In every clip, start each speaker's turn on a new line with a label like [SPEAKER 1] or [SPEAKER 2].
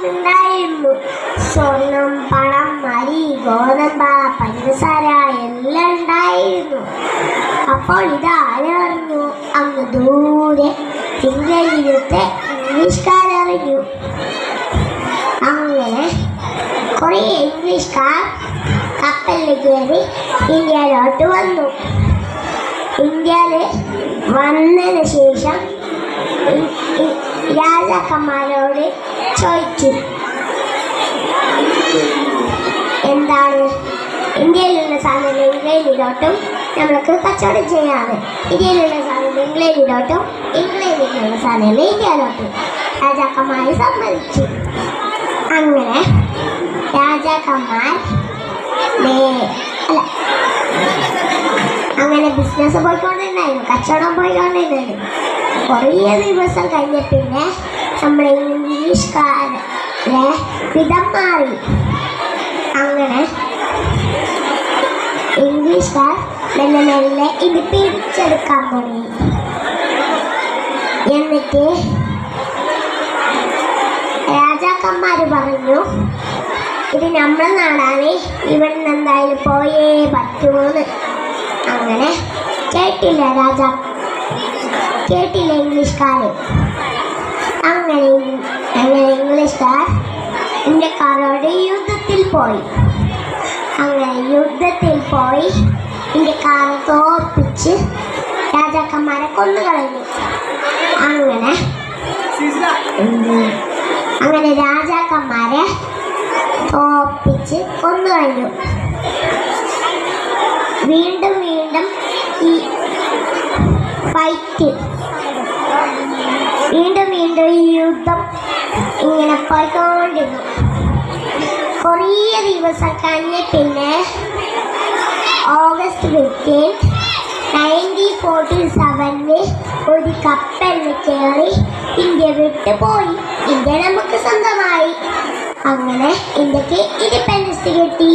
[SPEAKER 1] ഉണ്ടായിരുന്നു. സ്വർണം, പണം, അരി, ഗോതമ്പ, പഞ്ചസാര എല്ലാം ഉണ്ടായിരുന്നു. അപ്പോൾ ഇതാരറിഞ്ഞു? അങ്ങ് ദൂരെ ഇംഗ്ലണ്ടിലത്തെ ഇംഗ്ലീഷുകാരറിഞ്ഞു. അങ്ങനെ കുറേ ഇംഗ്ലീഷുകാർ കപ്പലിൽ കയറി ഇന്ത്യയിലോട്ട് വന്നു. ഇന്ത്യയിൽ വന്നതിന് ശേഷം രാജാക്കന്മാരോട് ചോദിച്ചു, എന്താണ് ഇന്ത്യയിലുള്ള സാധനം ഇംഗ്ലണ്ടിലോട്ടും നമ്മൾക്ക് കച്ചവടം ചെയ്യാറ്, ഇന്ത്യയിലുള്ള സാധനം ഇംഗ്ലണ്ടിലോട്ടും ഇംഗ്ലണ്ടിലുള്ള സാധനം ഇന്ത്യയിലോട്ടും. രാജാക്കന്മാർ സമ്മതിച്ചു. അങ്ങനെ രാജാക്കന്മാർ അങ്ങനെ ബിസിനസ് പോയിക്കൊണ്ടിരുന്നായിരുന്നു, കച്ചവടം പോയിക്കൊണ്ടിരുന്നായിരുന്നു. കുറേ ദിവസം കഴിഞ്ഞ പിന്നെ നമ്മുടെ ഇംഗ്ലീഷുകാരുടെ വിധം മാറി. അങ്ങനെ ഇംഗ്ലീഷുകാർ മെല്ലെ മെല്ലെ ഇത് പിടിച്ചെടുക്കാൻ തുടങ്ങി. എന്നിട്ട് രാജാക്കന്മാർ പറഞ്ഞു, ഇത് നമ്മുടെ നാടാണ്, ഇവിടെ നിന്ന് എന്തായാലും പോയേ പറ്റുമെന്ന്. അങ്ങനെ കേട്ടില്ല ഇംഗ്ലീഷുകാർ. അങ്ങനെ ഇംഗ്ലീഷുകാർ ഇന്ത്യക്കാരോട് യുദ്ധത്തിൽ പോയി. ഇന്ത്യക്കാരെ തോൽപ്പിച്ച് രാജാക്കന്മാരെ കൊന്നുകളഞ്ഞു. അങ്ങനെ രാജാക്കന്മാരെ തോൽപ്പിച്ച് കൊന്നുകളഞ്ഞു. വീണ്ടും ഈ ഫൈറ്റ്, വീണ്ടും ഈ യുദ്ധം ഇങ്ങനെ പോയിക്കൊണ്ടിരുന്നു. കുറേ ദിവസം കഴിഞ്ഞ പിന്നെ ഓഗസ്റ്റ് 15, 1947 ഒരു കപ്പലിൽ കയറി ഇന്ത്യ വിട്ടു പോയി. ഇന്ത്യ നമുക്ക് സ്വന്തമായി. അങ്ങനെ ഇന്ത്യക്ക് ഇൻഡിപെൻഡൻസ് കിട്ടി.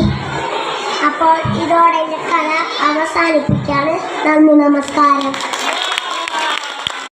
[SPEAKER 1] അപ്പോൾ ഇതോടെ എൻ്റെ കഥ അവസാനിപ്പിക്കുകയാണ്. നന്ദി, നമസ്കാരം.